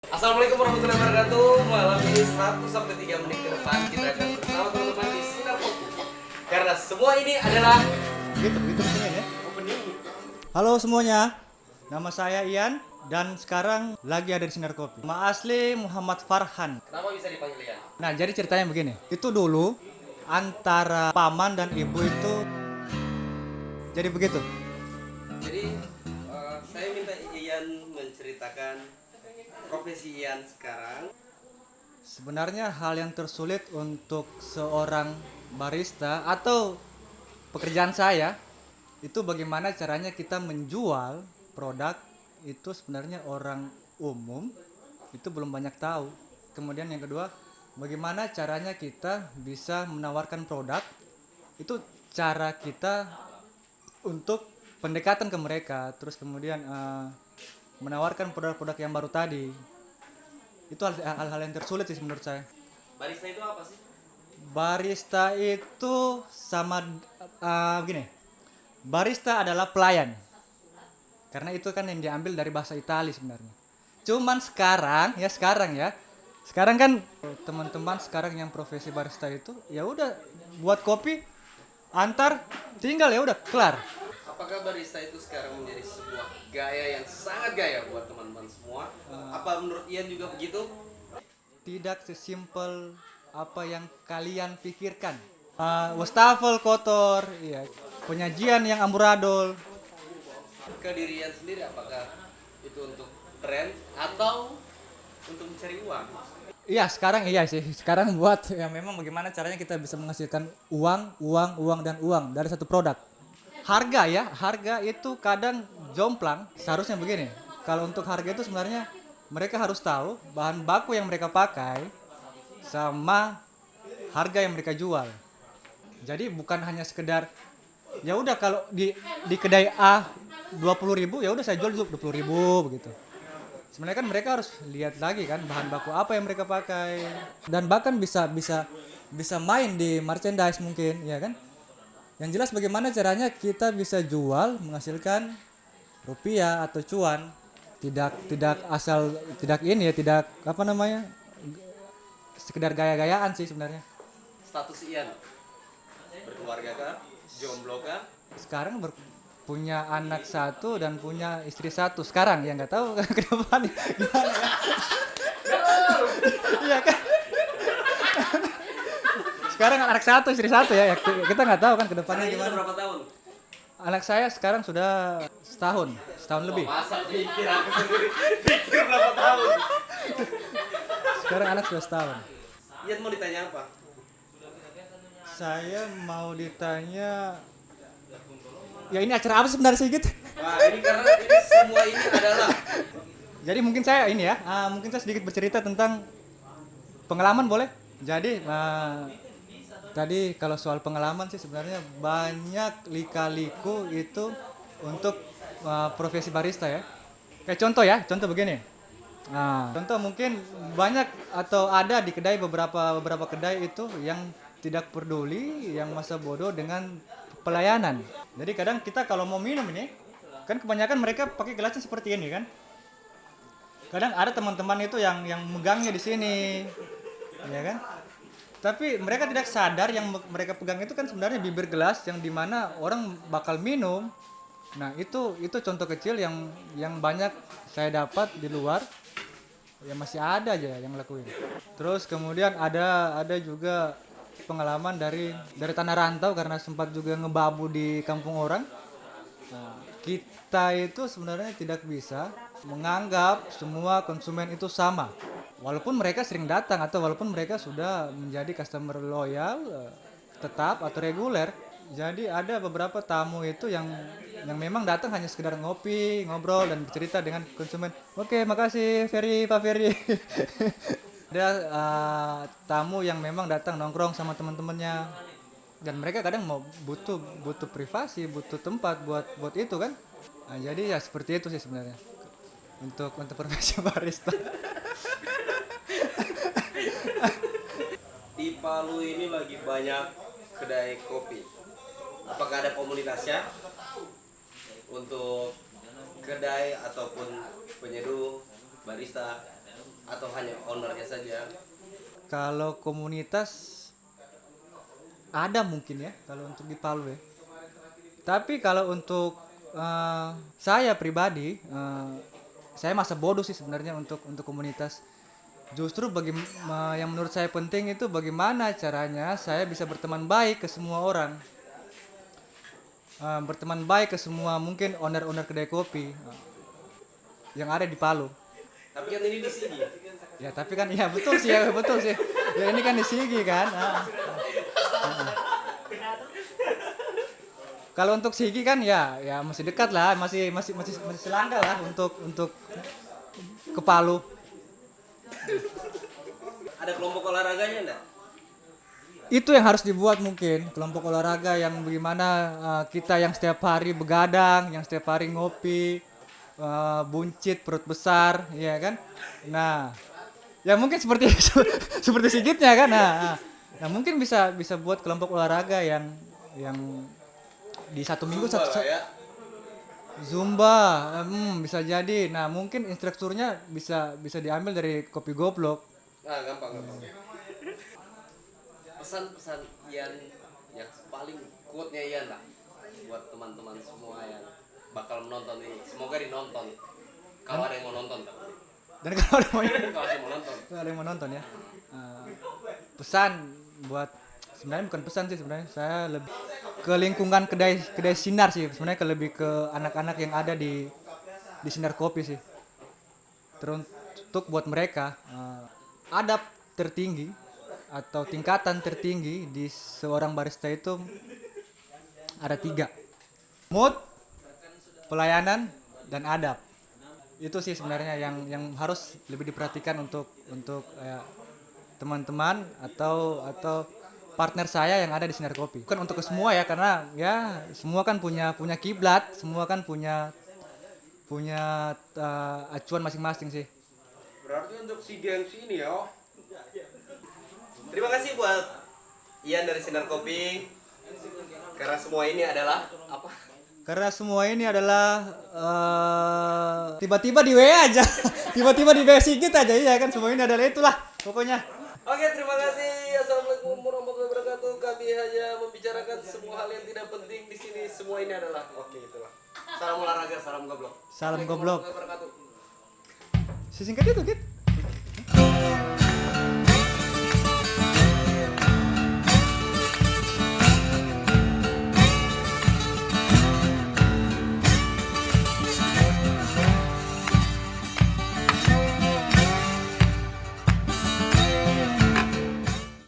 Assalamualaikum warahmatullahi wabarakatuh. Malam ini 1 sampai 3 menit ke depan kita akan bersama teman-teman di Sinar Kopi. Karena semua ini adalah Gitu opening ya. opening. Halo semuanya, nama saya Ian dan sekarang lagi ada di Sinar Kopi. Nama asli Muhammad Farhan. Kenapa bisa dipanggil Ian? Nah, jadi ceritanya begini. Itu dulu antara paman dan ibu itu jadi begitu. Jadi saya minta Ian menceritakan profesi Ian sekarang. Sebenarnya hal yang tersulit untuk seorang barista atau pekerjaan saya itu bagaimana caranya kita menjual produk itu sebenarnya orang umum itu belum banyak tahu. Kemudian yang kedua, bagaimana caranya kita bisa menawarkan produk itu cara kita untuk pendekatan ke mereka, terus kemudian menawarkan produk-produk yang baru tadi. Itu hal-hal yang tersulit sih menurut saya. Barista itu apa sih? Barista itu sama begini. Barista adalah pelayan. Karena itu kan yang diambil dari bahasa Italia sebenarnya. Cuman sekarang ya. Sekarang kan teman-teman sekarang yang profesi barista itu ya udah buat kopi, antar, tinggal ya udah kelar. Apakah barista itu sekarang menjadi sebuah gaya yang sangat gaya buat teman-teman semua? Apa menurut Ian juga begitu? Tidak sesimpel apa yang kalian pikirkan. Wastafel kotor, ya, penyajian yang amburadul. Ke diri Ian sendiri apakah itu untuk tren atau untuk mencari uang? Iya, sekarang iya sih. Sekarang buat ya memang bagaimana caranya kita bisa menghasilkan uang dan uang dari satu produk. Harga itu kadang jomplang. Seharusnya begini. Kalau untuk harga itu sebenarnya mereka harus tahu bahan baku yang mereka pakai sama harga yang mereka jual. Jadi bukan hanya sekedar ya udah kalau di kedai A 20.000 ya udah saya jual 20.000 begitu. Sebenarnya kan mereka harus lihat lagi kan bahan baku apa yang mereka pakai dan bahkan bisa main di merchandise mungkin ya kan. Yang jelas bagaimana caranya kita bisa jual menghasilkan rupiah atau cuan, tidak asal tidak ini ya, tidak apa namanya sekedar gaya-gayaan sih sebenarnya. Status Ian berkeluarga kah? Jomblo kah? Sekarang punya anak satu dan punya istri satu sekarang ya nggak tahu ke depan gimana ya. Iya kan. Sekarang anak satu istri satu ya, kita nggak tahu kan ke depannya Sekarang Ian udah gimana. berapa tahun? Anak saya sekarang sudah setahun lebih. Masa pikir aku sendiri pikir berapa tahun? Sekarang anak sudah setahun. Ian mau ditanya apa? Saya mau ditanya, ya ini acara apa sebenarnya sih gitu? Wah ini karena ini semua ini adalah Jadi mungkin saya ini ya, mungkin saya sedikit bercerita tentang pengalaman boleh? Jadi tadi kalau soal pengalaman sih sebenarnya banyak lika-liku itu untuk profesi barista ya. Kayak contoh begini. Nah, contoh mungkin banyak atau ada di kedai beberapa kedai itu yang tidak peduli, yang masa bodoh dengan pelayanan. Jadi kadang kita kalau mau minum ini, kan kebanyakan mereka pakai gelasnya seperti ini kan. Kadang ada teman-teman itu yang megangnya di sini, ya kan? Tapi mereka tidak sadar yang mereka pegang itu kan sebenarnya bibir gelas yang dimana orang bakal minum. Nah itu contoh kecil yang banyak saya dapat di luar, ya masih ada aja yang lakuin. Terus kemudian ada juga pengalaman dari tanah rantau karena sempat juga ngebabu di kampung orang. Nah, kita itu sebenarnya tidak bisa menganggap semua konsumen itu sama. Walaupun mereka sering datang atau walaupun mereka sudah menjadi customer loyal, tetap atau reguler. Jadi ada beberapa tamu itu yang memang datang hanya sekedar ngopi, ngobrol dan bercerita dengan konsumen. Oke, makasih Ferry, Pak Ferry. Ada tamu yang memang datang nongkrong sama teman-temannya dan mereka kadang mau butuh privasi, butuh tempat buat itu kan. Nah, jadi ya seperti itu sih sebenarnya untuk profesi barista. di Palu ini lagi banyak kedai kopi. Apakah ada komunitasnya untuk kedai ataupun penyeduh barista? atau hanya ownernya saja? Kalau komunitas ada mungkin ya kalau untuk di Palu ya. Tapi kalau untuk saya pribadi, saya masa bodoh sih sebenarnya untuk komunitas. Justru yang menurut saya penting itu bagaimana caranya saya bisa berteman baik ke semua orang. Berteman baik ke semua mungkin owner-owner kedai kopi yang ada di Palu. Tapi kan ini di sini. Ya tapi kan ya betul sih ya betul sih. Ya ini kan di Sigi kan. Kalau untuk Sigi kan ya masih dekat lah, masih selangkah lah untuk ke Palu. Ada kelompok olahraganya enggak? Itu yang harus dibuat mungkin kelompok olahraga yang bagaimana kita yang setiap hari begadang, yang setiap hari ngopi, buncit perut besar, ya kan? Nah, ya mungkin seperti seperti Sigitnya kan. Nah mungkin bisa buat kelompok olahraga yang di satu minggu Zumba satu lah ya. Zumba, bisa jadi. Nah mungkin instrukturnya bisa diambil dari Kopi Goblok. Nah, gampang. Pesan-pesan Ian yang paling quote-nya Ian lah buat teman-teman semua yang bakal menonton ini. Semoga dinonton. Kalau ada yang mau nonton. Dan kalau ada Kalau ada yang mau nonton. ada yang menonton ya, pesan buat sebenarnya bukan pesan sih sebenarnya, saya lebih ke lingkungan kedai Sinar sih sebenarnya, lebih ke anak-anak yang ada di Sinar Kopi sih. Teruntuk buat mereka, adab tertinggi atau tingkatan tertinggi di seorang barista itu ada 3: mood, pelayanan, dan adab. Itu sih sebenarnya yang harus lebih diperhatikan untuk teman-teman atau partner saya yang ada di Sinar Kopi. Bukan untuk ke semua ya, karena ya semua kan punya kiblat, semua kan punya acuan masing-masing sih. Berarti untuk si gengsi ini ya. Terima kasih buat Ian dari Sinar Kopi. Karena semua ini adalah apa? Karena semua ini adalah tiba-tiba di WA aja. Tiba-tiba di WA Sigit aja, ya kan, semua ini adalah itulah pokoknya. Oke, terima kasih. Assalamualaikum warahmatullahi wabarakatuh. Kami hanya membicarakan semua hal yang tidak penting di sini. Semua ini adalah itulah. Salam olahraga, salam goblok. Salam goblok. Warahmatullahi wabarakatuh. Sesingkat itu, Git.